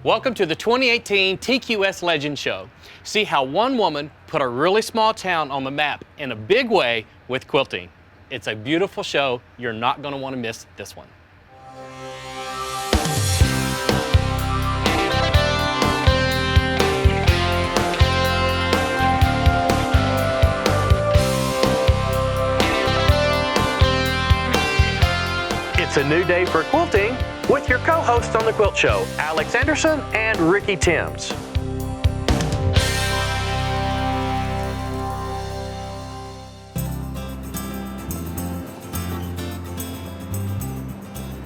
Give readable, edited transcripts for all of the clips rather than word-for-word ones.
Welcome to the 2018 TQS Legend Show. See how one woman put a really small town on the map in a big way with quilting. It's a beautiful show. You're not going to want to miss this one. It's a new day for quilting with your co-hosts on the Quilt Show, Alex Anderson and Ricky Timms.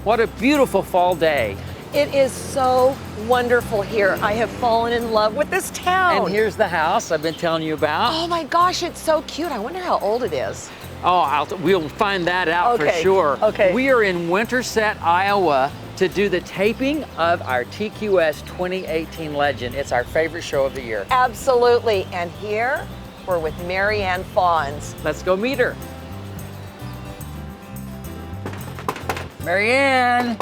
What a beautiful fall day. It is so wonderful here. I have fallen in love with this town. And here's the house I've been telling you about. Oh my gosh, it's so cute. I wonder how old it is. Oh, we'll find that out for sure. Okay. We are in Winterset, Iowa to do the taping of our TQS 2018 Legend. It's our favorite show of the year. Absolutely. And here we're with Marianne Fons. Let's go meet her. Marianne.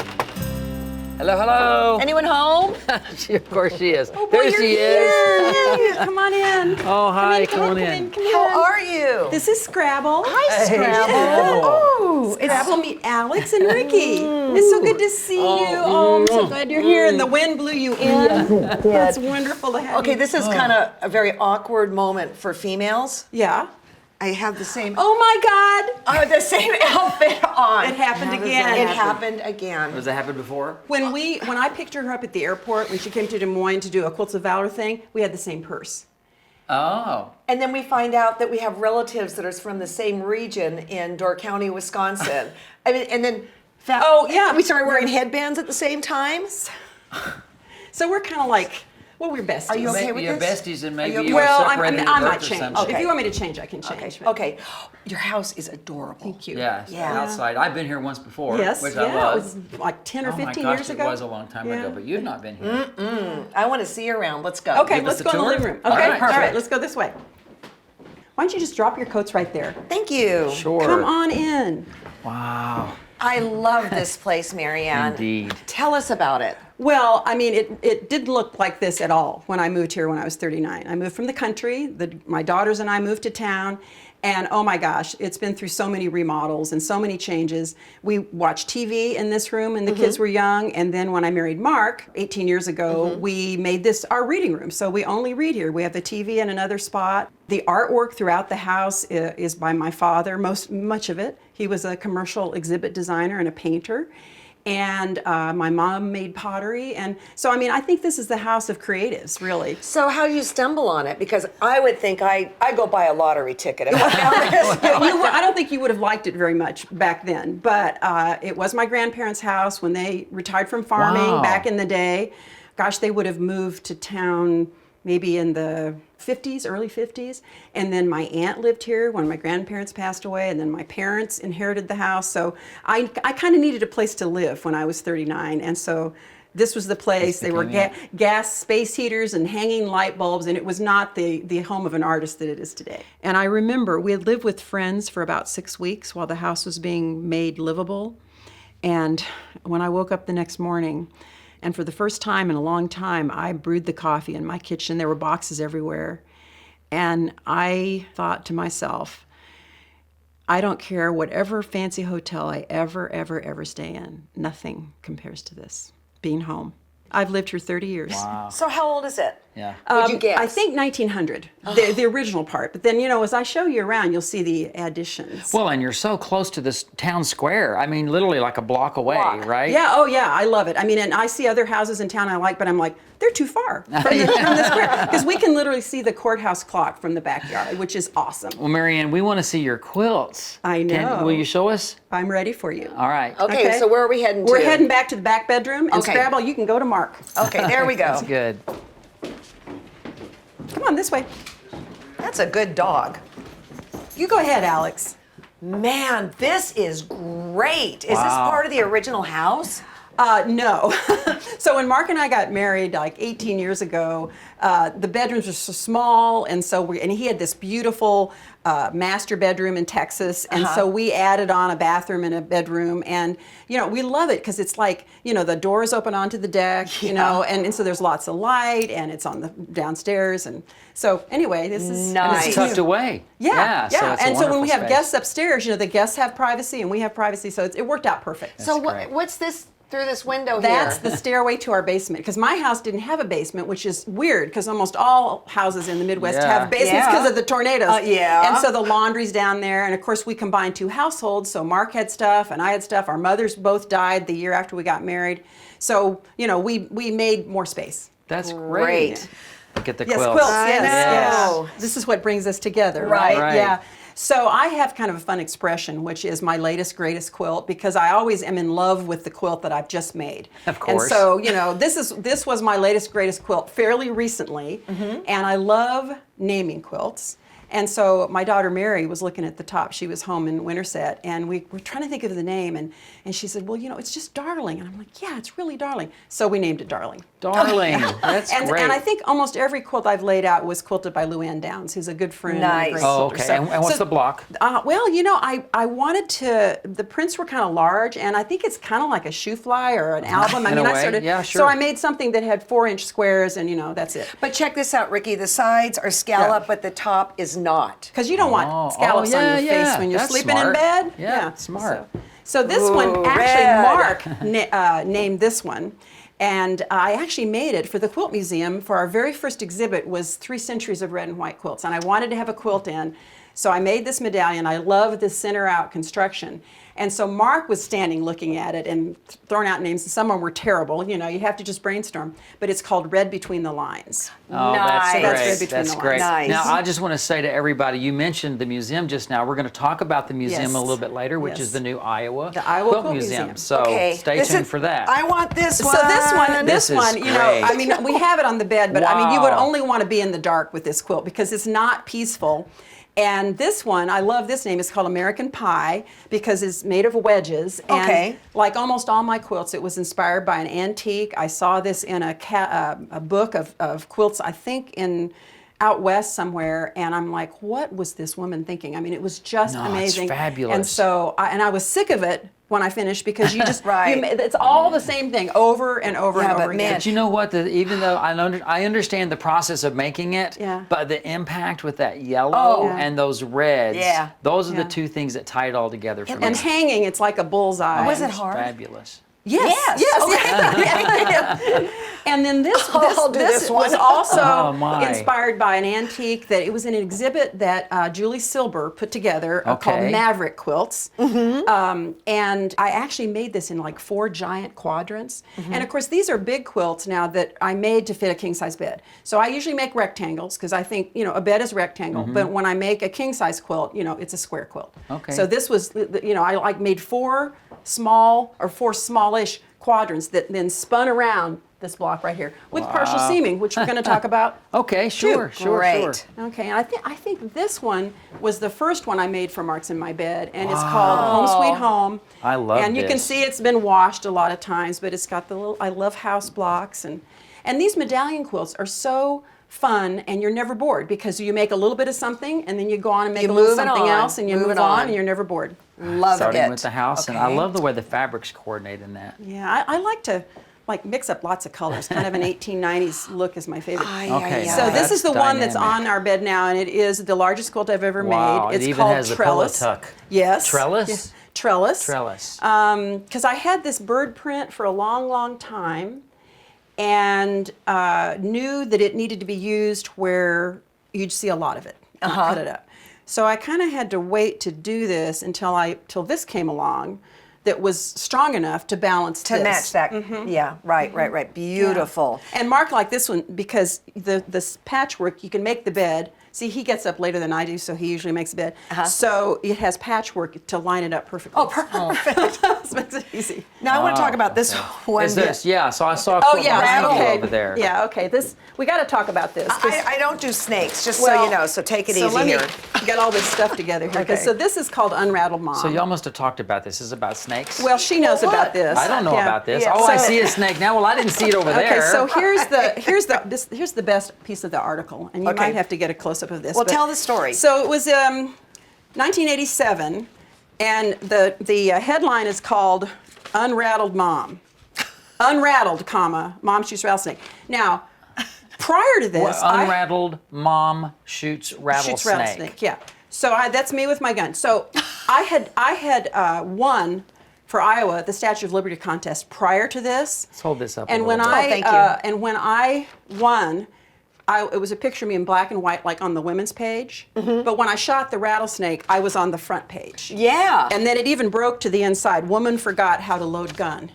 Hello, hello. Anyone home? Of course she is. Oh, boy, there you're she here. is. Come on in. Oh, hi, come on in. How are you? This is Scrabble. Hi, Scrabble. Oh, Scrabble, meet Alex and Ricky. It's so good to see you. Oh, I'm so glad you're here. And the wind blew you in. It's wonderful to have you. Okay, this is kind of a very awkward moment for females. Yeah. I have the same Oh my God. the same outfit on. It happened again. It happened again. Has that happened before? When I picked her up at the airport when she came to Des Moines to do a Quilts of Valor thing, we had the same purse. Oh. And then we find out that we have relatives that are from the same region in Door County, Wisconsin. I mean, and then Oh, yeah. we started wearing headbands at the same time. So we're kind of like, well, we're besties. Are you okay with You're this? besties and maybe Are you you okay? are Well, separated I at might birth or change. something. If you want me to change, I can change. but- Okay. Your house is adorable. Thank you. Yeah, Yeah. outside. I've been here once before, Yes, which yeah, I love. it was like 10 or Oh 15 my gosh, years ago. it was a long time Yeah. ago, but you've not been here. I want to see you around. Let's go. Okay, Give us let's the go in the tour? living room. All Okay, right, all right, perfect. let's go this way. Why don't you just drop your coats right there? Thank you. Sure. Come on in. Wow. I love this place, Marianne. Indeed. Tell us about it. Well, I mean, it didn't look like this at all when I moved here when I was 39. I moved from the country. My daughters and I moved to town. And oh my gosh, it's been through so many remodels and so many changes. We watched TV in this room and the kids were young. And then when I married Mark 18 years ago, we made this our reading room. So we only read here. We have the TV in another spot. The artwork throughout the house is by my father, much of it. He was a commercial exhibit designer and a painter. And my mom made pottery. And so, I mean, I think this is the house of creatives, really. So how do you stumble on it? Because I would think I go buy a lottery ticket if I found this. I don't think you would have liked it very much back then, but it was my grandparents' house when they retired from farming Wow. back in the day. Gosh, they would have moved to town maybe in the 50s, early 50s. And then my aunt lived here when my grandparents passed away, and then my parents inherited the house. So I kind of needed a place to live when I was 39. And so this was the place. They were gas space heaters and hanging light bulbs, and it was not the home of an artist that it is today. And I remember we had lived with friends for about 6 weeks while the house was being made livable. And when I woke up the next morning, and for the first time in a long time, I brewed the coffee in my kitchen. There were boxes everywhere. And I thought to myself, I don't care whatever fancy hotel I ever stay in, nothing compares to this, being home. I've lived here 30 years. Wow. So how old is it? Yeah. Would you guess? I think 1900, the original part. But then, as I show you around, you'll see the additions. Well, and you're so close to this town square. I mean, literally like a block away, right? Yeah, oh yeah, I love it. I mean, and I see other houses in town I like, but I'm like, they're too far from the square. Because we can literally see the courthouse clock from the backyard, which is awesome. Well, Marianne, we want to see your quilts. I know. Will you show us? I'm ready for you. All right. Okay, so where are we heading to? We're heading back to the back bedroom, and Okay. Scrabble, you can go to Mark. Okay, there we go. That's good. Come on, this way. That's a good dog. You go ahead, Alex. Man, this is great. Is this Wow. part of the original house? No. So when Mark and I got married like 18 years ago, the bedrooms were so small, and he had this beautiful master bedroom in Texas, and so we added on a bathroom and a bedroom, and we love it because it's like the doors open onto the deck, and so there's lots of light, and it's on the downstairs, and so anyway, this is nice. It's tucked away. Yeah. So it's a and so when we have wonderful guests upstairs, the guests have privacy and we have privacy, so it worked out perfect. So great. what's this through this window That's here? the stairway to our basement, because my house didn't have a basement, which is weird because almost all houses in the Midwest Yeah. have basements because of the tornadoes. Yeah. And so the laundry's down there, and of course we combined 2 households, so Mark had stuff and I had stuff. Our mothers both died the year after we got married, so we made more space. That's Great. great. Look at the Yes, quilts. quilts. I Yes, know. yes. This is what brings us together, Right. Right. Yeah. So I have kind of a fun expression, which is my latest, greatest quilt, because I always am in love with the quilt that I've just made. Of course. And so, this was my latest, greatest quilt fairly recently, and I love naming quilts. And so my daughter Mary was looking at the top. She was home in Winterset, and we were trying to think of the name, and she said, well, it's just Darling. And I'm like, yeah, it's really Darling. So we named it Darling. Darling. That's great. And I think almost every quilt I've laid out was quilted by Luann Downs, who's a good friend. Nice. And a great Oh, quilter. okay. And what's the block? Well, I wanted to, the prints were kind of large, and I think it's kind of like a shoe fly or an album. In a way, yeah, sure. So I made something that had 4-inch squares, and that's it. But check this out, Ricky. The sides are scallop, but the top is not. Because you don't want scallops on your face when you're That's sleeping in smart. bed. Yeah, smart. So this Ooh, one, actually, red. Mark named this one. And I actually made it for the Quilt Museum. For our very first exhibit was 3 centuries of red and white quilts. And I wanted to have a quilt in. So I made this medallion. I love this center out construction. And so Mark was standing looking at it and throwing out names. And some of them were terrible. You have to just brainstorm. But it's called Read Between the Lines. Oh, Nice. that's So great. that's read between That's the great. lines. Now, Nice. I just want to say to everybody, you mentioned the museum just now. We're going to talk about the museum Yes. a little bit later, which Yes. is the new Iowa The Iowa Quilt Quilt Museum. Museum. So Okay. stay This tuned is- for that. I want this one. So this one, This is great. we have it on the bed, but I mean, you would Wow. only want to be in the dark with this quilt because it's not peaceful. And this one, I love this name. It's called American Pie because it's made of wedges. And Okay. like almost all my quilts, it was inspired by an antique. I saw this in a book of quilts, I think in out west somewhere, and I'm like, what was this woman thinking? I mean, it was just No, it's amazing. fabulous. And so, I was sick of it when I finished because you just, Right. it's all the same thing over and over Yeah, and but over again. man, But you know what? Even though I understand the process of making it, Yeah. but the impact with that yellow Oh. and those reds, Yeah. those are Yeah. the two things that tie it all together for me. And hanging, it's like a bullseye. Was it It's hard? Fabulous. Yes. Yes. Yeah. And then this I'll do this one. was also Oh, my. inspired by an antique that it was an exhibit that Julie Silber put together called Okay. Maverick Quilts. And I actually made this in like 4 giant quadrants. And of course, these are big quilts now that I made to fit a king size bed. So I usually make rectangles because I think, a bed is rectangle. But when I make a king size quilt, it's a square quilt. Okay. So this was, I made 4 smallish quadrants that then spun around this block right here with partial seaming, which we're going to talk about. Okay, sure. Great. Okay, and I think this one was the first one I made for Marks in My Bed, and it's called Home Sweet Home. I love And you can this. see it's been washed a lot of times, but it's got the little, I love house blocks, and these medallion quilts are so fun, and you're never bored because you make a little bit of something, and then you go on and make You a little move it something on, else, and you move move it on, on. and you're never bored. Love Starting it. with the house, and I Okay. love the way the fabrics coordinate in that. Yeah, I like to mix up lots of colors. Kind of an 1890s look is my favorite. Okay, So now this is the that's one that's dynamic. on our bed now, and it is the largest quilt I've ever Wow, made. it It's even called has the pillow Trellis. tuck. Yes. Trellis? Yeah. Trellis. Trellis. Because I had this bird print for a long, long time, and knew that it needed to be used where you'd see a lot of it. Not cut it up. So I kind of had to wait to do this until this came along. That was strong enough to balance To this. match that. Yeah, right. Beautiful. And Mark liked this one because this patchwork, you can make the bed. See, he gets up later than I do, so he usually makes the bed. So it has patchwork to line it up perfectly. Oh, perfect. This makes it easy. Now I want to talk about this one. Is this? Yeah, so I saw a Oh quilt yeah, behind you okay. over there. Yeah, okay. We got to talk about this. 'cause- I don't do snakes, just so well, you know, so take it so easy let me, here. get all this stuff together here. Okay. So this is called Unrattled Mom. So y'all must have talked about this. This is about snakes? Well, she knows Well, about this. I don't know about this. Yeah. Oh, I So- see a snake now. Well, I didn't see it over there. Okay, so here's the best piece of the article, and you Okay. might have to get a close up of this. Well, but- tell the story. So it was 1987, and the headline is called "Unrattled Mom." Unrattled, comma, mom shoots rattlesnake. Now, prior to this, Unrattled mom shoots rattlesnake. Yeah. So that's me with my gun. So I had won for Iowa the Statue of Liberty contest prior to this. Let's hold this up. And a when little bit. thank you. and when I won, it was a picture of me in black and white, like on the women's page. But when I shot the rattlesnake, I was on the front page. Yeah. And then it even broke to the inside. Woman forgot how to load gun.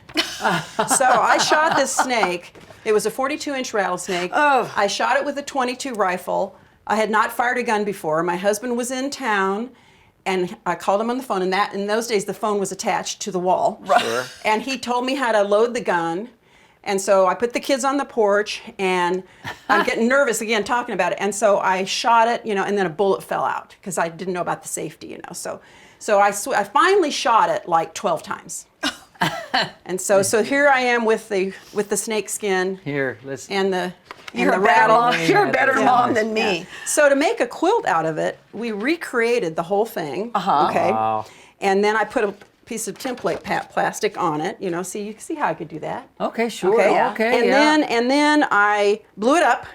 So I shot this snake. It was a 42-inch rattlesnake. Oh. I shot it with a .22 rifle. I had not fired a gun before. My husband was in town, and I called him on the phone. And in those days, the phone was attached to the wall. Sure. And he told me how to load the gun. And so I put the kids on the porch, and I'm getting nervous again talking about it. And so I shot it, and then a bullet fell out because I didn't know about the safety, So I finally shot it like 12 times. And so here I am with the snake skin Here, let's. and the You're and a the better rattle. mom. You're a better Yeah. mom than me. So to make a quilt out of it, we recreated the whole thing. Okay. Wow. And then I put a piece of template plastic on it. See, you see how I could do that. Okay, sure. Okay. Okay. And yeah. then I blew it up,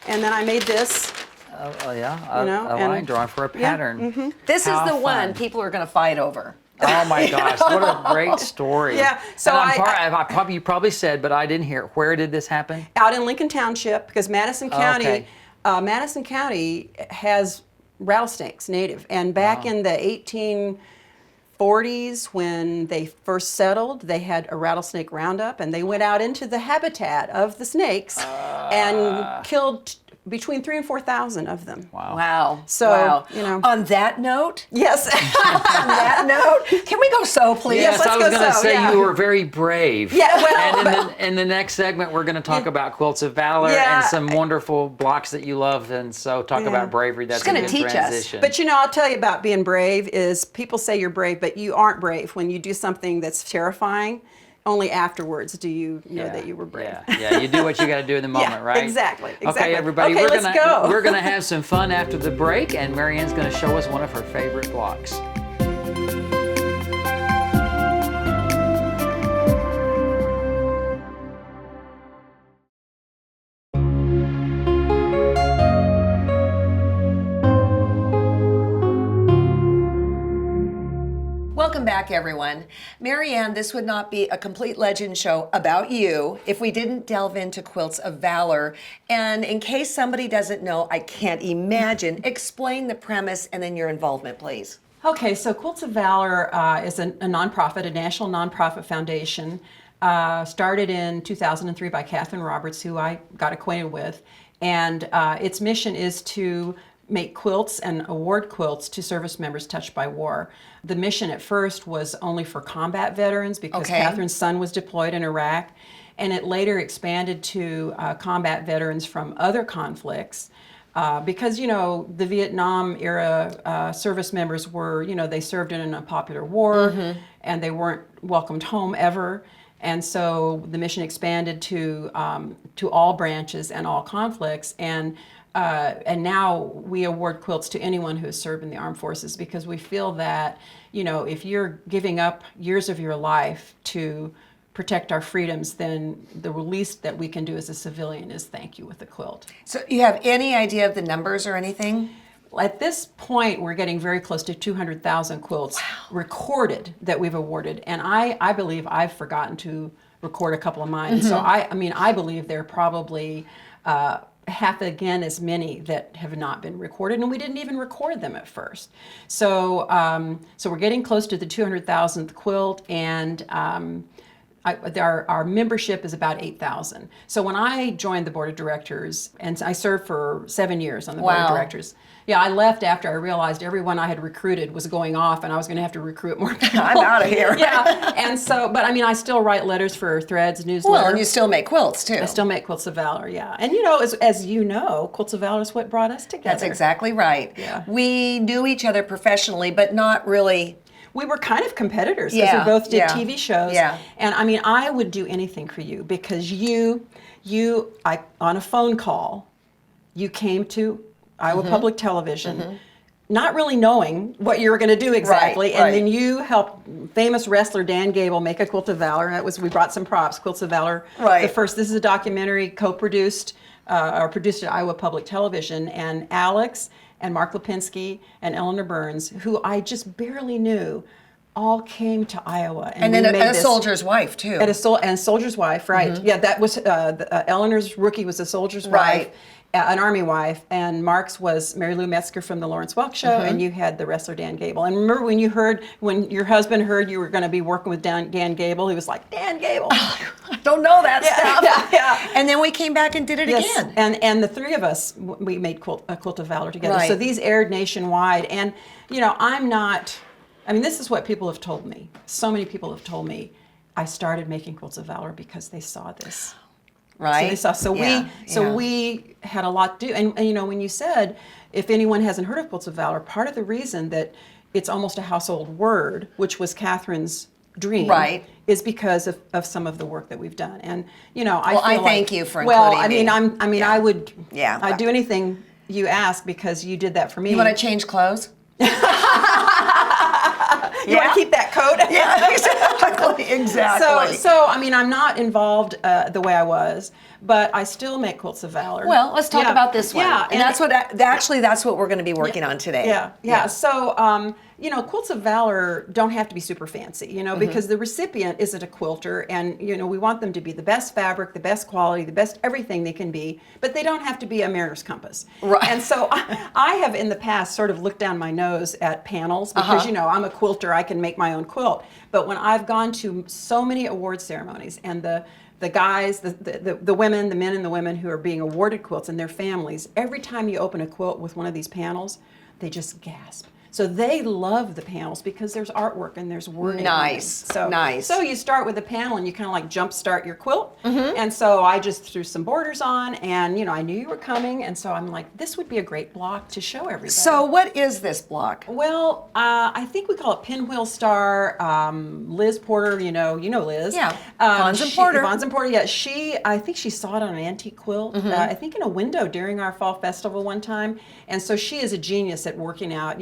and then I made this. Yeah. You know, a and- line drawing for a pattern. This How is the one fun. people are going to fight over. Oh my gosh, what a great story. Yeah, so and you probably said, but I didn't hear it. Where did this happen? Out in Lincoln Township, because Madison County, Okay. Madison County has rattlesnakes native, and back in the 1840s when they first settled, they had a rattlesnake roundup, and they went out into the habitat of the snakes and killed between 3,000 and 4,000 of them. Wow. So, wow. On that note, Yes. on that note, can we go so, please? Yes, let's I was go going to so, say yeah. you were very brave. Yeah, well, And in the next segment, we're going to talk about quilts of valor Yeah. and some wonderful blocks that you love, and so talk Yeah. about bravery. That's She's gonna a good teach us. transition. But I'll tell you about being brave is people say you're brave, but you aren't brave when you do something that's terrifying. Only afterwards do you know that you were brave. Yeah, you do what you got to do in the moment, Yeah, right? exactly. Okay, everybody, Okay, we're let's go. we're gonna have some fun after the break, and Marianne's gonna show us one of her favorite blocks. Welcome back, everyone. Marianne, this would not be a complete legend show about you if we didn't delve into Quilts of Valor. And in case somebody doesn't know, I can't imagine, explain the premise and then your involvement, please. Okay, so Quilts of Valor is a nonprofit, a national nonprofit foundation, started in 2003 by Catherine Roberts, who I got acquainted with. And its mission is to make quilts and award quilts to service members touched by war. The mission at first was only for combat veterans because Okay. Catherine's son was deployed in Iraq, and it later expanded to combat veterans from other conflicts. Because, the Vietnam era service members were, they served in a popular war and they weren't welcomed home ever. And so the mission expanded to all branches and all conflicts. And now we award quilts to anyone who has served in the armed forces because we feel that, if you're giving up years of your life to protect our freedoms, then the least that we can do as a civilian is thank you with a quilt. So you have any idea of the numbers or anything? At this point, we're getting very close to 200,000 quilts recorded that we've awarded. And I believe I've forgotten to record a couple of mine. So I believe there are probably half again as many that have not been recorded, and we didn't even record them at first. So so we're getting close to the 200,000th quilt, and our membership is about 8,000. So when I joined the board of directors, and I served for 7 years on the board of Wow. directors, Yeah, I left after I realized everyone I had recruited was going off, and I was going to have to recruit more people. I'm out of here. Yeah, and so, but I mean, I still write letters for Threads newsletter. Well, and you still make quilts too. I still make Quilts of Valor, yeah. And you know, as you know, Quilts of Valor is what brought us together. That's exactly right. Yeah. We knew each other professionally, but not really. We were kind of competitors because Yeah, we both did yeah, TV shows. yeah. And I mean, I would do anything for you because I on a phone call, you came to Iowa Public Television, not really knowing what you were going to do exactly, Right, and then you helped famous wrestler Dan Gable make a Quilt of Valor. We brought some props, Quilts of Valor. Right. The first, this is a documentary co-produced or produced at Iowa Public Television, and Alex and Mark Lipinski and Eleanor Burns, who I just barely knew, all came to Iowa. And we then made a this- soldier's wife too. and a soldier's wife, right? Yeah, that was Eleanor's rookie was a soldier's Right. wife, an army wife, and Mark's was Mary Lou Metzger from the Lawrence Welk Show, and you had the wrestler Dan Gable. And remember when your husband heard you were going to be working with Dan Gable, he was like, Dan Gable. I don't know that stuff. Yeah. And then we came back and did it Yes, again. and the three of us, we made a Quilt of Valor together. Right. So these aired nationwide, and you know, I mean, this is what people have told me. So many people have told me, I started making Quilts of Valor because they saw this. Right. So they saw. So Yeah. we had a lot to do. And you know, when you said, if anyone hasn't heard of Quilts of Valor, part of the reason that it's almost a household word, which was Catherine's dream, Right. is because of some of the work that we've done. And you know, I Well, I feel thank like, you for well, including I me. mean, I mean, Yeah. I would, Yeah. I'd do anything you ask because you did that for me. You want to change clothes? You want to keep that coat? Yeah, exactly. Exactly. So I mean, I'm not involved the way I was, but I still make Quilts of Valor. Well, let's talk Yeah. about this one. Yeah, and that's what actually that's what we're going to be working on today. Yeah. So, you know, Quilts of Valor don't have to be super fancy, you know, because the recipient isn't a quilter, and you know, we want them to be the best fabric, the best quality, the best everything they can be, but they don't have to be a mariner's compass. Right. And so I have in the past sort of looked down my nose at panels because you know, I'm a quilter, I can make my own quilt. But when I've gone to so many award ceremonies and the guys, the women, the men and the women who are being awarded quilts and their families, every time you open a quilt with one of these panels, they just gasp. So they love the panels because there's artwork and there's wording. Nice, So, nice. So you start with a panel and you kind of like jump start your quilt. And so I just threw some borders on, and you know, I knew you were coming, and so I'm like, this would be a great block to show everybody. So what is this block? Well, I think we call it Pinwheel Star. Liz Porter, you know Liz. Yeah, Vons and Porter. Vons and Porter, yeah. I think she saw it on an antique quilt, I think in a window during our fall festival one time. And so she is a genius at working out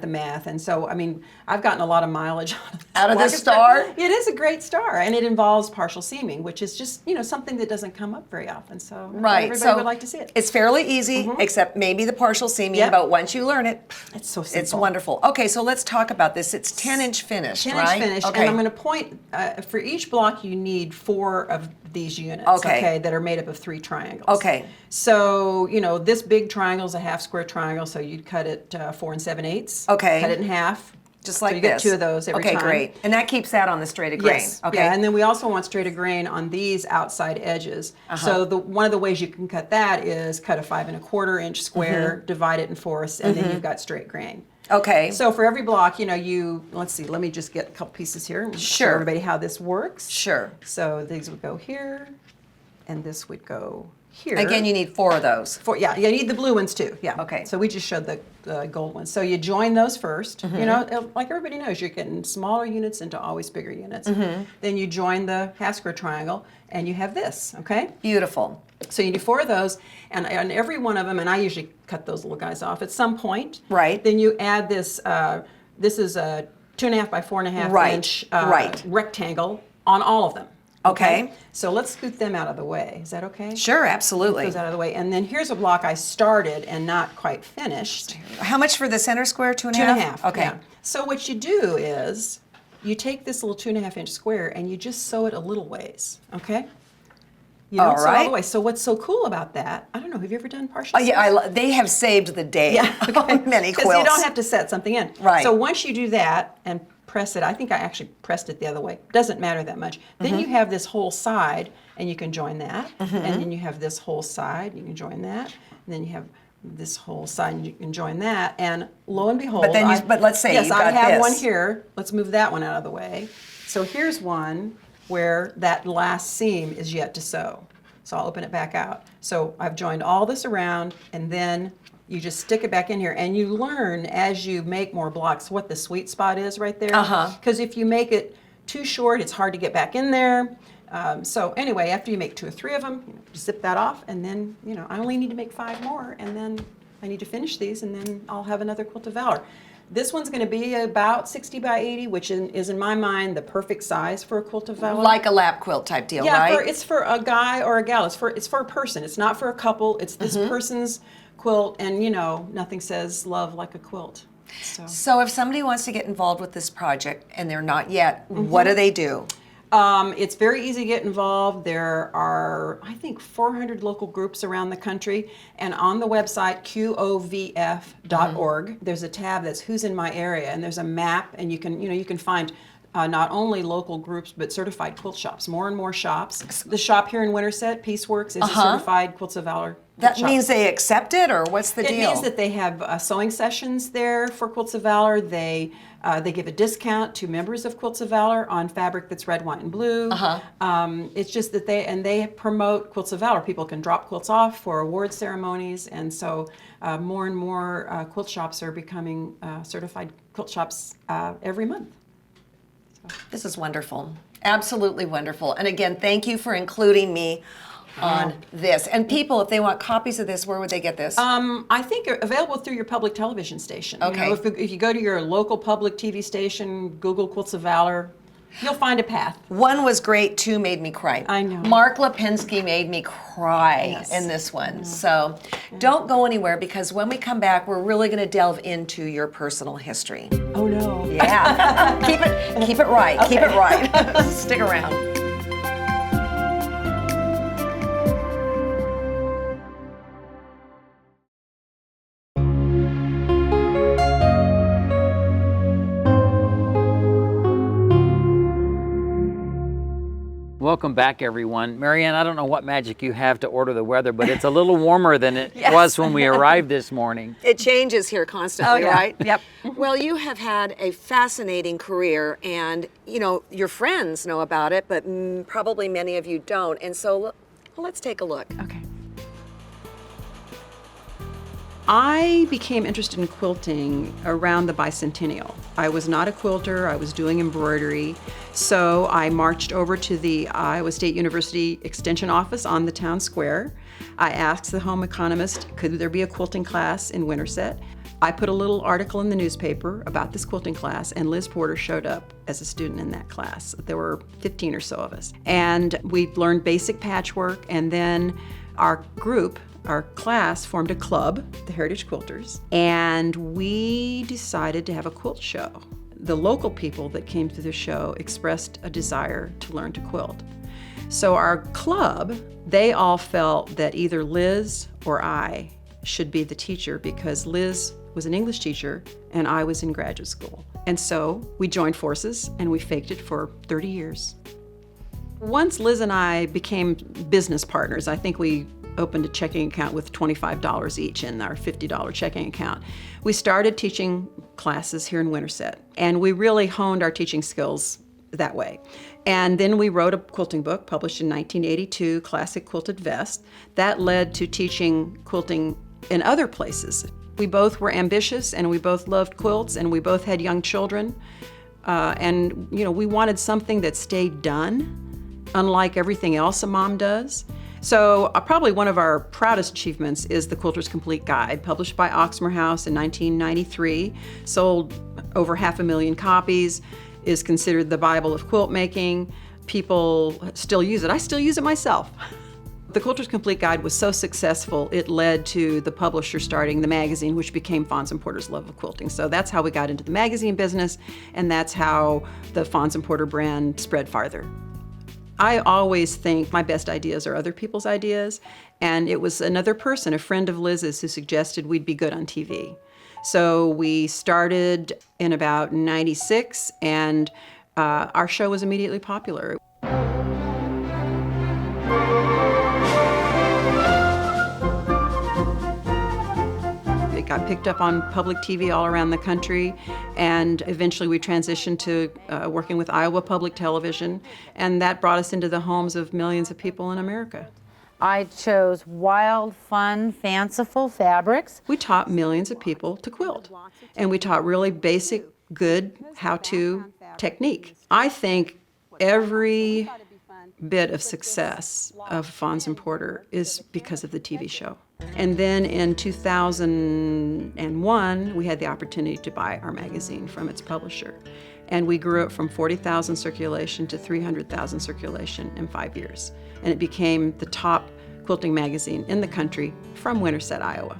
the math. And so, I mean, I've gotten a lot of mileage Out of this star? It is a great star, and it involves partial seaming, which is just, you know, something that doesn't come up very often. So I thought Right. everybody would like to see it. It's fairly easy, except maybe the partial seaming, Yep. but once you learn it, It's so simple. it's wonderful. Okay, so let's talk about this. It's 10-inch finish, 10-inch right? finish, Okay. and I'm going to point, for each block you need 4 of these units, Okay. that are made up of 3 triangles. Okay. So, you know, this big triangle is a half square triangle, so you'd cut it 4 7/8. Okay. Cut it in half. Just like so you get this. 2 of those every okay, time. great. And that keeps that on the straight of grain. Yes. Okay. Yeah, and then we also want straight of grain on these outside edges. So one of the ways you can cut that is cut a 5 1/4-inch square, divide it in 4ths, and then you've got straight grain. Okay. So for every block, you know, let's see, let me just get a couple pieces here and show Sure. everybody how this works. Sure. So these would go here, and this would go here. Again, you need 4 of those. Yeah, you need the blue ones too. Yeah. Okay. So we just showed the gold ones. So you join those first. You know, like everybody knows, you're getting smaller units into always bigger units. Then you join the half square triangle, and you have this. Okay. Beautiful. So you do 4 of those, and every one of them, and I usually cut those little guys off at some point. Right. Then you add this. This is a 2.5 by 4.5 Right, inch right. rectangle on all of them. Okay. So let's scoot them out of the way. Is that okay? Sure, absolutely. Those out of the way, and then here's a block I started and not quite finished. How much for the center square? 2.5? 2.5. Okay. Yeah. So what you do is you take this little 2.5-inch square and you just sew it a little ways. Okay. You don't sew all right. the way. So what's so cool about that? I don't know. Have you ever done partial? Oh, yeah, they have saved the day on many Because quilts. you don't have to set something in. Right. So once you do that and press it, I think I actually pressed it the other way. Doesn't matter that much. Then you have this whole side, and you can join that. And then you have this whole side, you can join that. And then you have this whole side, and you can join that. And lo and behold, But then but let's say yes, you've I got have this. one here. Let's move that one out of the way. So here's one where that last seam is yet to sew. So I'll open it back out. So I've joined all this around, and then you just stick it back in here, and you learn as you make more blocks what the sweet spot is right there. Because if you make it too short, it's hard to get back in there. So anyway, after you make 2 or 3 of them, zip that off, and then I only need to make 5 more, and then I need to finish these, and then I'll have another Quilt of Valor. This one's going to be about 60 by 80, which is in my mind the perfect size for a Quilt of Valor. Like a lap quilt type deal, yeah, right? it's for a guy or a gal. It's for a person. It's not for a couple. It's this person's quilt, and nothing says love like a quilt. So if somebody wants to get involved with this project and they're not yet, what do they do? It's very easy to get involved. There are, I think, 400 local groups around the country, and on the website QOVF.org, there's a tab that's Who's in My Area, and there's a map, and you can find not only local groups but certified quilt shops. More and more shops. The shop here in Winterset, Peaceworks, is a certified Quilts of Valor. That means they accept it, or what's the deal? It means that they have sewing sessions there for Quilts of Valor. They give a discount to members of Quilts of Valor on fabric that's red, white, and blue. It's just that they promote Quilts of Valor. People can drop quilts off for award ceremonies, and so more and more quilt shops are becoming certified quilt shops every month. This is wonderful. Absolutely wonderful. And again, thank you for including me on this. And people, if they want copies of this, where would they get this? I think available through your public television station. Okay. If you go to your local public TV station, Google Quilts of Valor, you'll find a path. 1 was great, 2 made me cry. I know. Mark Lipinski made me cry in this one. So don't go anywhere, because when we come back, we're really going to delve into your personal history. Oh no. Yeah. keep it right. Okay. Keep it right. Stick around. Welcome back, everyone. Marianne, I don't know what magic you have to order the weather, but it's a little warmer than it was when we arrived this morning. It changes here constantly, right? Yep. Well, you have had a fascinating career, and your friends know about it, but probably many of you don't. And so let's take a look. Okay. I became interested in quilting around the bicentennial. I was not a quilter, I was doing embroidery, so I marched over to the Iowa State University Extension office on the town square. I asked the home economist, could there be a quilting class in Winterset? I put a little article in the newspaper about this quilting class, and Liz Porter showed up as a student in that class. There were 15 or so of us. And we learned basic patchwork, and then our class formed a club, the Heritage Quilters, and we decided to have a quilt show. The local people that came to the show expressed a desire to learn to quilt. So our club, they all felt that either Liz or I should be the teacher, because Liz was an English teacher and I was in graduate school. And so we joined forces and we faked it for 30 years. Once Liz and I became business partners, I think we opened a checking account with $25 each in our $50 checking account. We started teaching classes here in Winterset, and we really honed our teaching skills that way. And then we wrote a quilting book published in 1982, Classic Quilted Vest, that led to teaching quilting in other places. We both were ambitious, and we both loved quilts, and we both had young children. And we wanted something that stayed done, unlike everything else a mom does. So probably one of our proudest achievements is the Quilter's Complete Guide, published by Oxmoor House in 1993, sold over 500,000 copies, is considered the Bible of quilt making. People still use it. I still use it myself. The Quilter's Complete Guide was so successful, it led to the publisher starting the magazine, which became Fons and Porter's Love of Quilting. So that's how we got into the magazine business, and that's how the Fons and Porter brand spread farther. I always think my best ideas are other people's ideas, and it was another person, a friend of Liz's, who suggested we'd be good on TV. So we started in about '96, and our show was immediately popular. picked up on public TV all around the country, and eventually we transitioned to working with Iowa Public Television, and that brought us into the homes of millions of people in America. I chose wild, fun, fanciful fabrics. We taught millions of people to quilt, and we taught really basic, good how-to technique. I think every bit of success of Fons and Porter is because of the TV show. And then in 2001, we had the opportunity to buy our magazine from its publisher. And we grew it from 40,000 circulation to 300,000 circulation in 5 years. And it became the top quilting magazine in the country from Winterset, Iowa.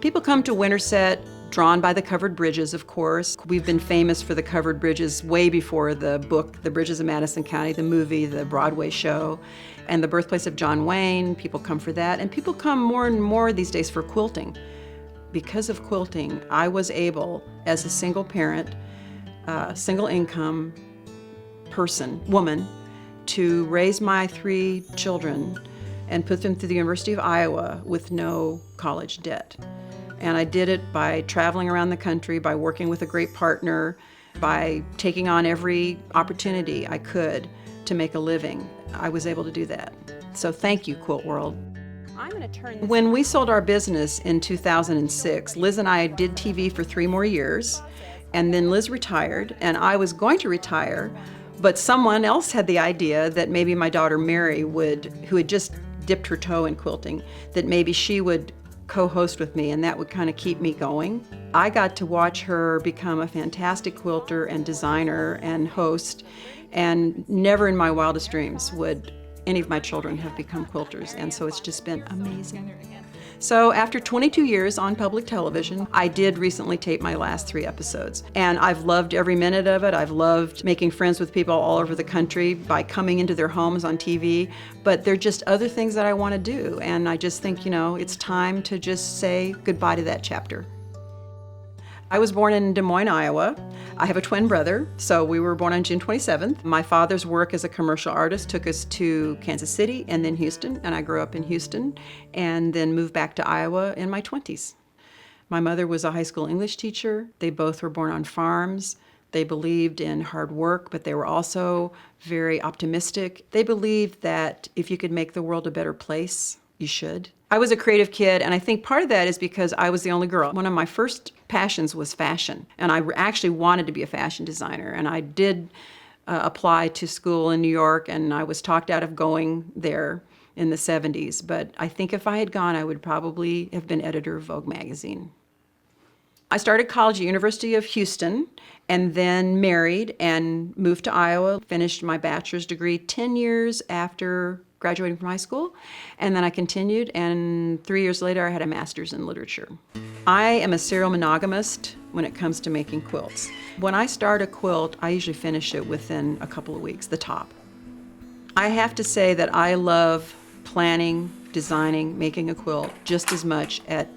People come to Winterset drawn by the covered bridges, of course. We've been famous for the covered bridges way before the book, The Bridges of Madison County, the movie, the Broadway show, and the birthplace of John Wayne. People come for that, and people come more and more these days for quilting. Because of quilting, I was able, as a single parent, single income woman, to raise my 3 children and put them through the University of Iowa with no college debt. And I did it by traveling around the country, by working with a great partner, by taking on every opportunity I could to make a living. I was able to do that. So thank you, Quilt World. When we sold our business in 2006, Liz and I did TV for 3 more years, and then Liz retired, and I was going to retire, but someone else had the idea that maybe my daughter Mary who had just dipped her toe in quilting, that maybe she would co-host with me, and that would kind of keep me going. I got to watch her become a fantastic quilter and designer and host, and never in my wildest dreams would any of my children have become quilters, and so it's just been amazing. So after 22 years on public television, I did recently tape my last 3 episodes, and I've loved every minute of it. I've loved making friends with people all over the country by coming into their homes on TV, but there are just other things that I want to do, and I just think, it's time to just say goodbye to that chapter. I was born in Des Moines, Iowa. I have a twin brother, so we were born on June 27th. My father's work as a commercial artist took us to Kansas City and then Houston, and I grew up in Houston and then moved back to Iowa in my 20s. My mother was a high school English teacher. They both were born on farms. They believed in hard work, but they were also very optimistic. They believed that if you could make the world a better place, you should. I was a creative kid, and I think part of that is because I was the only girl. One of my first passions was fashion, and I actually wanted to be a fashion designer, and I did apply to school in New York, and I was talked out of going there in the 70s, but I think if I had gone, I would probably have been editor of Vogue magazine. I started college at University of Houston, and then married and moved to Iowa, finished my bachelor's degree 10 years after graduating from high school, and then I continued, and 3 years later I had a master's in literature. I am a serial monogamist when it comes to making quilts. When I start a quilt, I usually finish it within a couple of weeks, the top. I have to say that I love planning, designing, making a quilt just as much at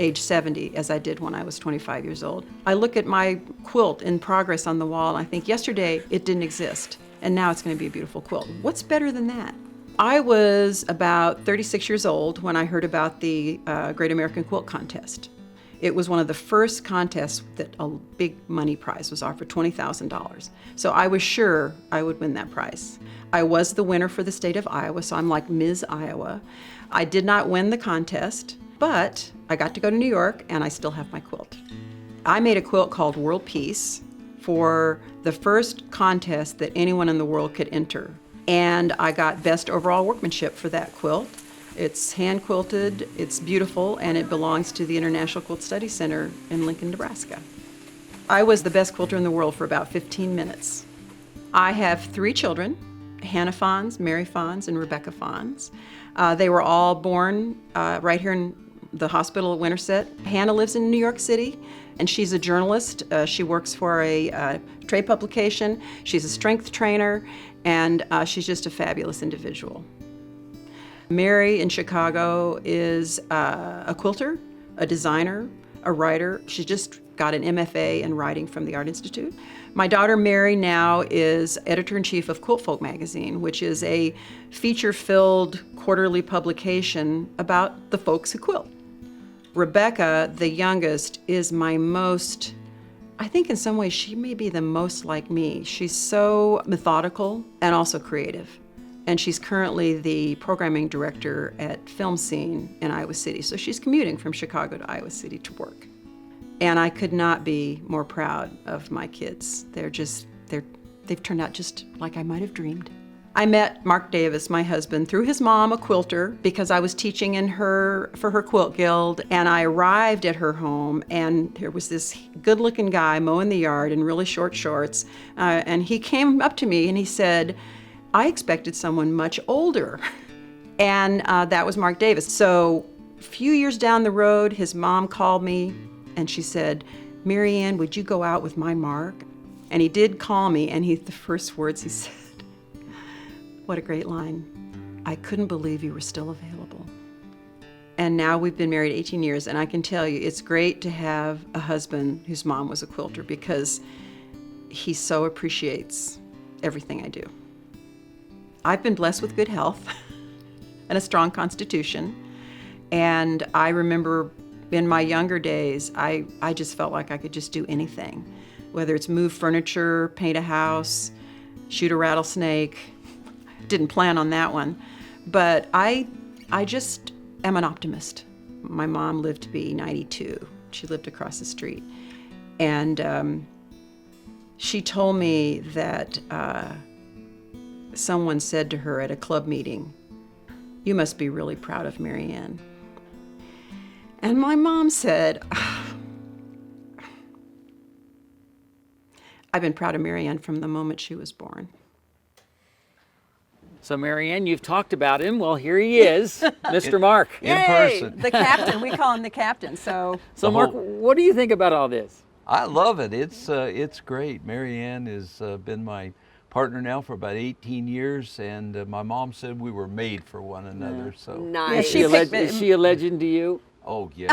age 70 as I did when I was 25 years old. I look at my quilt in progress on the wall, and I think yesterday it didn't exist, and now it's going to be a beautiful quilt. What's better than that? I was about 36 years old when I heard about the Great American Quilt Contest. It was one of the first contests that a big money prize was offered, $20,000. So I was sure I would win that prize. I was the winner for the state of Iowa, so I'm like Ms. Iowa. I did not win the contest, but I got to go to New York, and I still have my quilt. I made a quilt called World Peace for the first contest that anyone in the world could enter. And I got best overall workmanship for that quilt. It's hand quilted, it's beautiful, and it belongs to the International Quilt Study Center in Lincoln, Nebraska. I was the best quilter in the world for about 15 minutes. I have 3 children, Hannah Fons, Mary Fons, and Rebecca Fons. They were all born right here in the hospital at Winterset. Hannah lives in New York City, and she's a journalist. She works for a trade publication. She's a strength trainer, and she's just a fabulous individual. Mary in Chicago is a quilter, a designer, a writer. She just got an MFA in writing from the Art Institute. My daughter Mary now is editor-in-chief of Quilt Folk magazine, which is a feature-filled quarterly publication about the folks who quilt. Rebecca, the youngest, is my most, I think in some ways she may be the most like me. She's so methodical and also creative. And she's currently the programming director at Film Scene in Iowa City. So she's commuting from Chicago to Iowa City to work. And I could not be more proud of my kids. They've turned out just like I might have dreamed. I met Mark Davis, my husband, through his mom, a quilter, because I was teaching for her quilt guild, and I arrived at her home, and there was this good-looking guy mowing the yard in really short shorts, and he came up to me and he said, I expected someone much older, and that was Mark Davis. So a few years down the road, his mom called me, and she said, Marianne, would you go out with my Mark? And he did call me, and the first words he said, what a great line. I couldn't believe you were still available. And now we've been married 18 years, and I can tell you, it's great to have a husband whose mom was a quilter because he so appreciates everything I do. I've been blessed with good health and a strong constitution. And I remember in my younger days, I just felt like I could just do anything, whether it's move furniture, paint a house, shoot a rattlesnake. Didn't plan on that one, but I just am an optimist. My mom lived to be 92. She lived across the street. And she told me that someone said to her at a club meeting, you must be really proud of Marianne. And my mom said, I've been proud of Marianne from the moment she was born. So Marianne, you've talked about him. Well, here he is, Mr. Mark. In person. The captain. We call him the captain. So Mark, what do you think about all this? I love it. It's great. Marianne has been my partner now for about 18 years, and my mom said we were made for one another. So Nice. Is she a legend to you? Oh yes.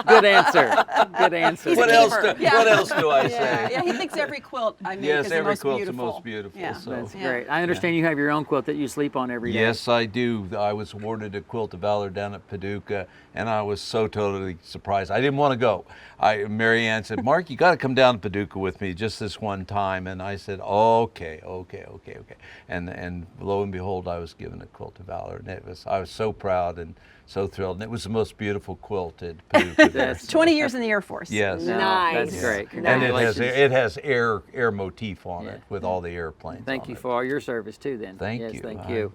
Good answer. Good answer. What else do I say? yeah, he thinks every quilt I make Yes, is the every most quilt's beautiful. the most beautiful. Yeah. So. That's great. I understand you have your own quilt that you sleep on every day. Yes, I do. I was awarded a Quilt of Valor down at Paducah, and I was so totally surprised. I didn't want to go. Marianne said, Mark, you got to come down to Paducah with me just this one time. And I said, okay. And lo and behold, I was given a Quilt of Valor, and I was so proud and so thrilled. And it was the most beautiful quilt at Paducah there. 20 years in the Air Force. Yes. Nice. That's great. And Congratulations. it has air motif on it with all the airplanes. Thank on you it. for all your service too then. Thank yes, you. Thank you.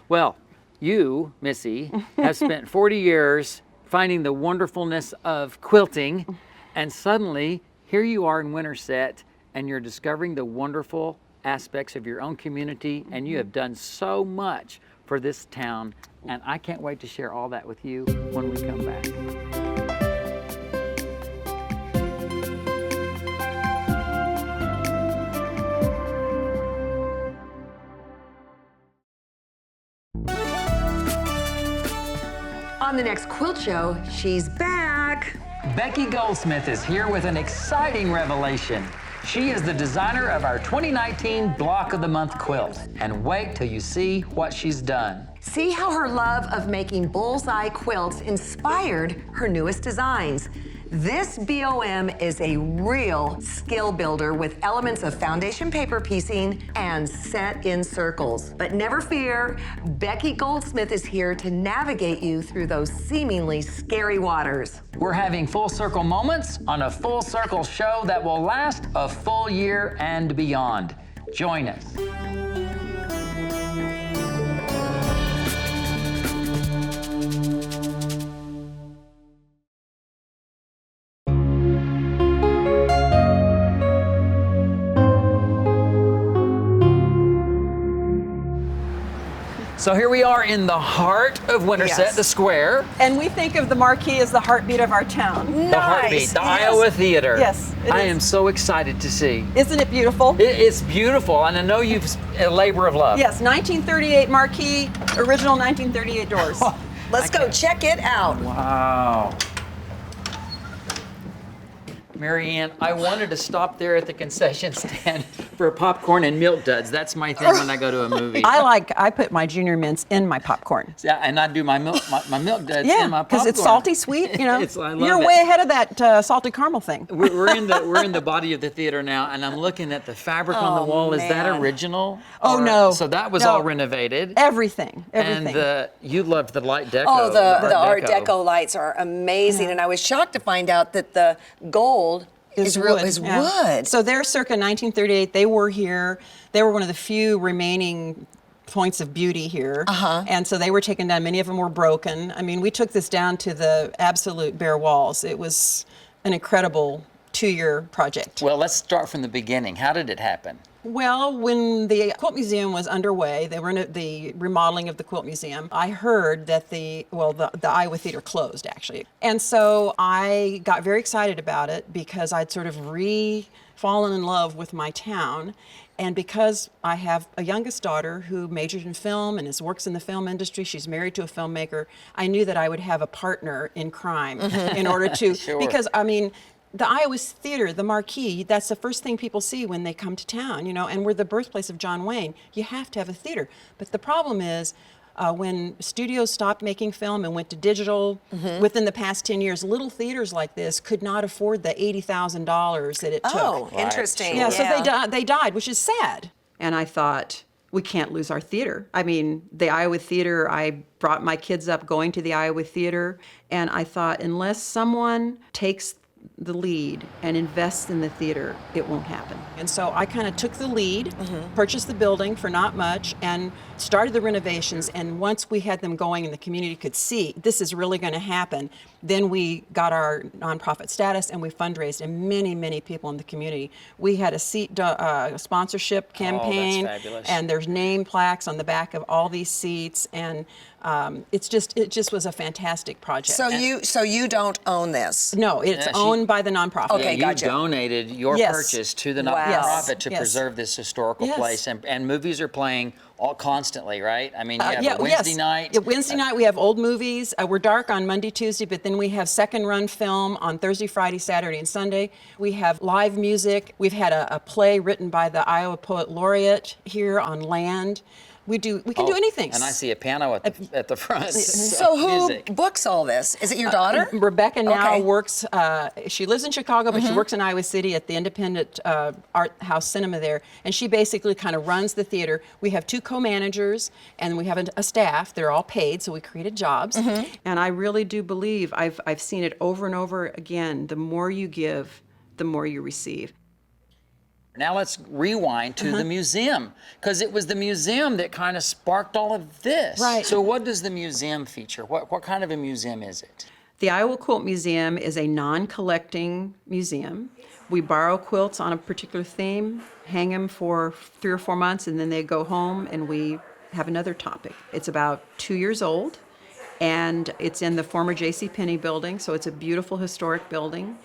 Well, you, Missy, have spent 40 years finding the wonderfulness of quilting, and suddenly here you are in Winterset and you're discovering the wonderful aspects of your own community, and you have done so much for this town, and I can't wait to share all that with you when we come back. On the next Quilt Show, she's back. Becky Goldsmith is here with an exciting revelation. She is the designer of our 2019 Block of the Month quilt. And wait till you see what she's done. See how her love of making bullseye quilts inspired her newest designs. This BOM is a real skill builder with elements of foundation paper piecing and set in circles. But never fear, Becky Goldsmith is here to navigate you through those seemingly scary waters. We're having full circle moments on a full circle show that will last a full year and beyond. Join us. So here we are in the heart of Winterset, Yes. the square. And we think of the marquee as the heartbeat of our town. The heartbeat, the Iowa Theater. Yes, it I is. am so excited to see. Isn't it beautiful? It's beautiful, and I know you've a labor of love. Yes, 1938 marquee, original 1938 doors. Let's go check it out. Wow. Marianne, I wanted to stop there at the concession stand, for popcorn and milk duds. That's my thing when I go to a movie. I put my Junior Mints in my popcorn. Yeah, and I do my milk duds Yeah, in my popcorn. because it's salty sweet, you know. I love You're it. way ahead of that salted caramel thing. We're in the body of the theater now, and I'm looking at the fabric on the wall. Is that man. original? Oh, Or- no. So that was No. all renovated. Everything. And you loved the light deco. Oh, the Art Deco lights are amazing, and I was shocked to find out that the gold is yeah. wood. So they're circa 1938. They were here. They were one of the few remaining points of beauty here. And so they were taken down. Many of them were broken. I mean, we took this down to the absolute bare walls. It was an incredible 2-year project. Well, let's start from the beginning. How did it happen? Well, when the Quilt Museum was underway, they were in the remodeling of the Quilt Museum. I heard that the Iowa Theater closed, actually. And so I got very excited about it because I'd sort of fallen in love with my town. And because I have a youngest daughter who majored in film and works in the film industry, she's married to a filmmaker, I knew that I would have a partner in crime in order to, Sure. because I mean, the Iowa Theater, the marquee, that's the first thing people see when they come to town, you know, and we're the birthplace of John Wayne. You have to have a theater. But the problem is, when studios stopped making film and went to digital within the past 10 years, little theaters like this could not afford the $80,000 that it took. Oh, interesting. Yeah, so they died, which is sad. And I thought, we can't lose our theater. I mean, the Iowa Theater, I brought my kids up going to the Iowa Theater, and I thought, unless someone takes the lead and invests in the theater, it won't happen. And so I kind of took the lead, purchased the building for not much, and started the renovations. And once we had them going and the community could see this is really going to happen, then we got our nonprofit status and we fundraised, and many people in the community. We had a seat sponsorship campaign, fabulous. and there's name plaques on the back of all these seats, and it just was a fantastic project. So you don't own this? No, it's owned by the nonprofit. Okay, You gotcha. donated your Yes. purchase to the Wow. nonprofit to Yes. preserve this historical Yes. place, and movies are playing constantly, right? I mean, you have a yes. Wednesday night. Yeah, Wednesday night we have old movies. We're dark on Monday, Tuesday, but then we have second run film on Thursday, Friday, Saturday, and Sunday. We have live music. We've had a play written by the Iowa Poet Laureate here on land. We can do anything. And I see a piano at the front. So who Music. books all this? Is it your daughter? Rebecca now Okay. works, she lives in Chicago, but she works in Iowa City at the independent art house cinema there. And she basically kind of runs the theater. We have 2 co-managers and we have a staff. They're all paid, so we created jobs. And I really do believe, I've seen it over and over again, the more you give, the more you receive. Now let's rewind to the museum, because it was the museum that kind of sparked all of this. Right. So what does the museum feature? What kind of a museum is it? The Iowa Quilt Museum is a non-collecting museum. We borrow quilts on a particular theme, hang them for 3 or 4 months, and then they go home and we have another topic. It's about 2 years old, and it's in the former J.C. Penney building, so it's a beautiful historic building.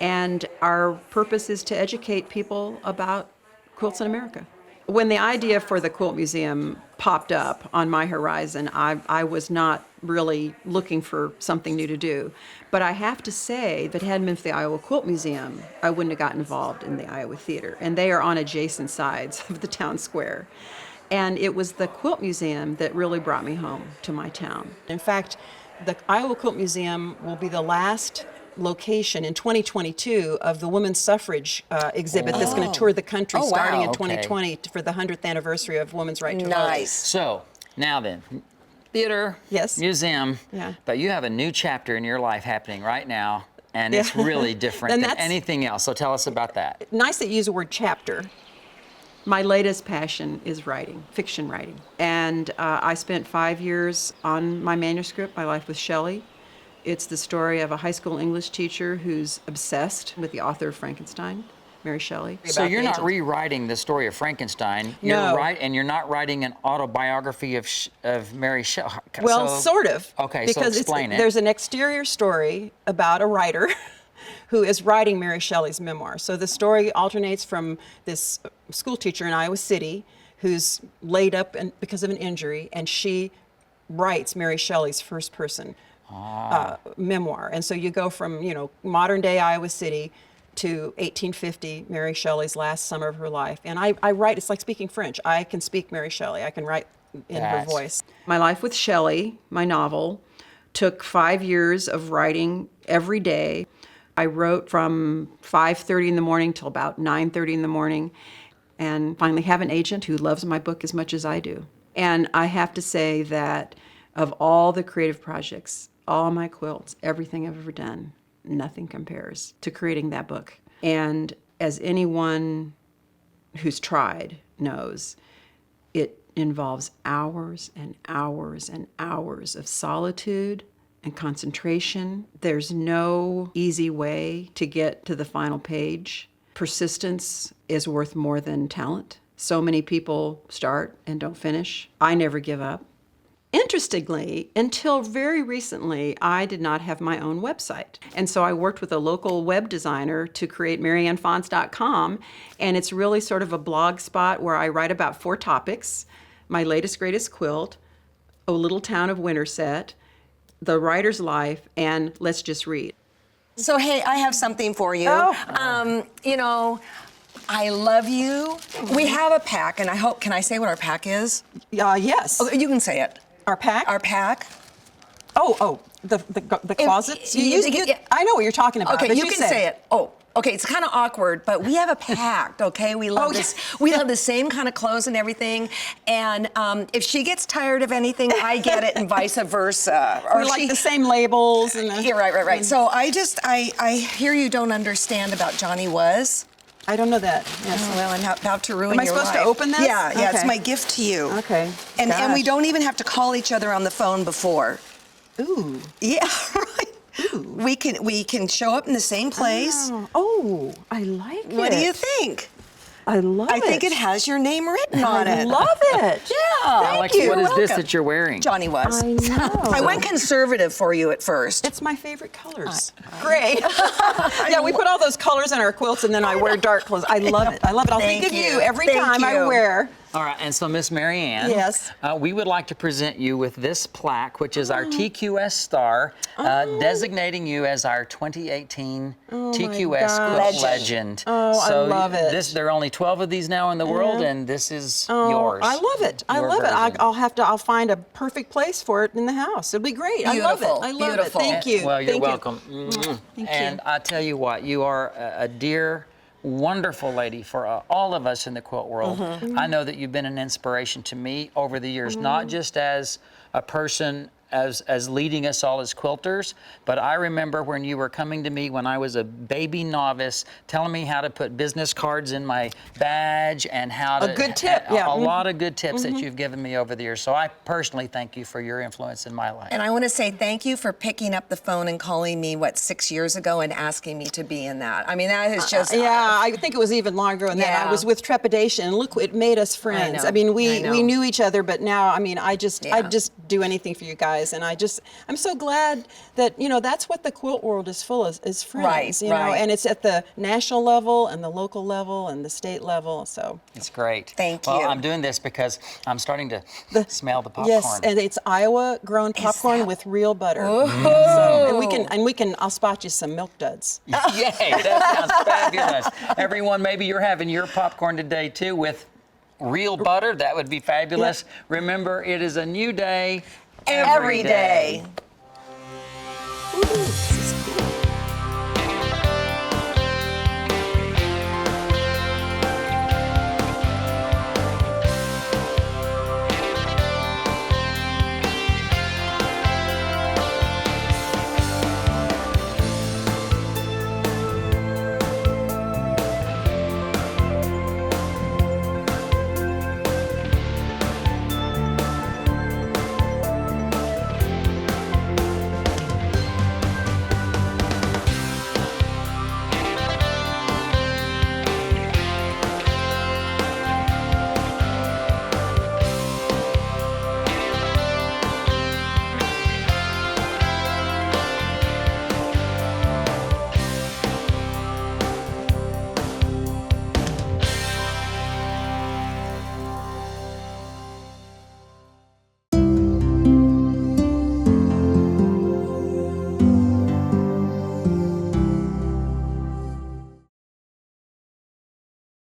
And our purpose is to educate people about quilts in America. When the idea for the Quilt Museum popped up on my horizon, I was not really looking for something new to do. But I have to say that if it hadn't been for the Iowa Quilt Museum, I wouldn't have gotten involved in the Iowa Theater. And they are on adjacent sides of the town square. And it was the Quilt Museum that really brought me home to my town. In fact, the Iowa Quilt Museum will be the last location in 2022 of the women's suffrage exhibit that's going to tour the country Oh, wow. starting in Okay. 2020 for the 100th anniversary of women's right to vote. Nice. So now then, theater, Yes. museum, Yeah. but you have a new chapter in your life happening right now, and it's Yeah. really different And than that's- anything else. So tell us about that. Nice that you use the word chapter. My latest passion is writing, fiction writing. And I spent 5 years on my manuscript, My Life with Shelley. It's the story of a high school English teacher who's obsessed with the author of Frankenstein, Mary Shelley. So about you're the not agent. rewriting the story of Frankenstein. No. And you're not writing an autobiography of Mary Shelley. Well, sort of. Okay, so because explain it. There's an exterior story about a writer who is writing Mary Shelley's memoir. So the story alternates from this school teacher in Iowa City who's laid up because of an injury, and she writes Mary Shelley's first person memoir. And so you go from, modern day Iowa City to 1850, Mary Shelley's last summer of her life. And I write, it's like speaking French. I can speak Mary Shelley. I can write in her voice. My Life with Shelley, my novel, took 5 years of writing every day. I wrote from 5:30 in the morning till about 9:30 in the morning, and finally have an agent who loves my book as much as I do. And I have to say that of all the creative projects, all my quilts, everything I've ever done, nothing compares to creating that book. And as anyone who's tried knows, it involves hours and hours and hours of solitude and concentration. There's no easy way to get to the final page. Persistence is worth more than talent. So many people start and don't finish. I never give up. Interestingly, until very recently, I did not have my own website. And so I worked with a local web designer to create MarianneFons.com. And it's really sort of a blog spot where I write about 4 topics: my latest, greatest quilt, A Little Town of Winterset, The Writer's Life, and Let's Just Read. So, hey, I have something for you. You know, I love you. We have a pack, and I hope, can I say what our pack is? Yes. Oh, you can say it. Our pack? Our pack. The closets? Yeah. I know what you're talking about. Okay, but you can say it. Oh, okay, it's kind of awkward, but we have a pact, okay? We love this. We love the same kind of clothes and everything. And if she gets tired of anything, I get it, and vice versa. Or we like the same labels. And yeah, right. So I hear you don't understand about Johnny Was. I don't know that. Yes. Well, I'm about to ruin your life. Am I supposed to open this? Yeah, it's Okay. my gift to you. Okay. And we Gosh. don't even have to call each other on the phone before. Ooh. Yeah, right. Ooh. We can show up in the same place. Oh, I like it. What do you think? I love it. I think it has your name written on it. I love it. Yeah. Alex, Thank you. what is You're this welcome. that you're wearing? Johnny Was. I know. I went conservative for you at first. It's my favorite colors. Great. Yeah, we put all those colors in our quilts, and then I wear dark clothes. I love it. I love it. I'll Thank think of you. you every Thank time I you. wear. All right, and so Miss Marianne, Yes. we would like to present you with this plaque, which is our TQS star, designating you as our 2018 TQS Quilt Legend. Oh, I love it. There are only 12 of these now in the world, and this is yours. I love it. I Your love version. it. I'll find a perfect place for it in the house. It'll be great. Beautiful. I love Beautiful. it. Thank you. Well, you're Thank you. welcome. Thank you. And I tell you what, you are a dear, wonderful lady for all of us in the quilt world. I know that you've been an inspiration to me over the years, not just as a person as leading us all as quilters, but I remember when you were coming to me when I was a baby novice, telling me how to put business cards in my badge and how to... A good tip, yeah. A lot of good tips that you've given me over the years. So I personally thank you for your influence in my life. And I want to say thank you for picking up the phone and calling me, 6 years ago and asking me to be in that. I mean, that is just... Yeah, I think it was even longer than that. Yeah. I was with trepidation, and look, it made us friends. know. I mean, I we know. knew each other, but now, I mean, I'd just Yeah. do anything for you guys, and I'm so glad that, that's what the quilt world is full of, is friends, Right, you know, right. and it's at the national level and the local level and the state level, so. It's great. Thank Well, you. I'm doing this because I'm starting to smell the popcorn. Yes, and it's Iowa-grown popcorn that- with real butter. Ooh. So, and we can, I'll spot you some milk duds. Yay, that sounds fabulous. Everyone, maybe you're having your popcorn today too with real butter. That would be fabulous. Remember, it is a new day Every day. Woo-hoo.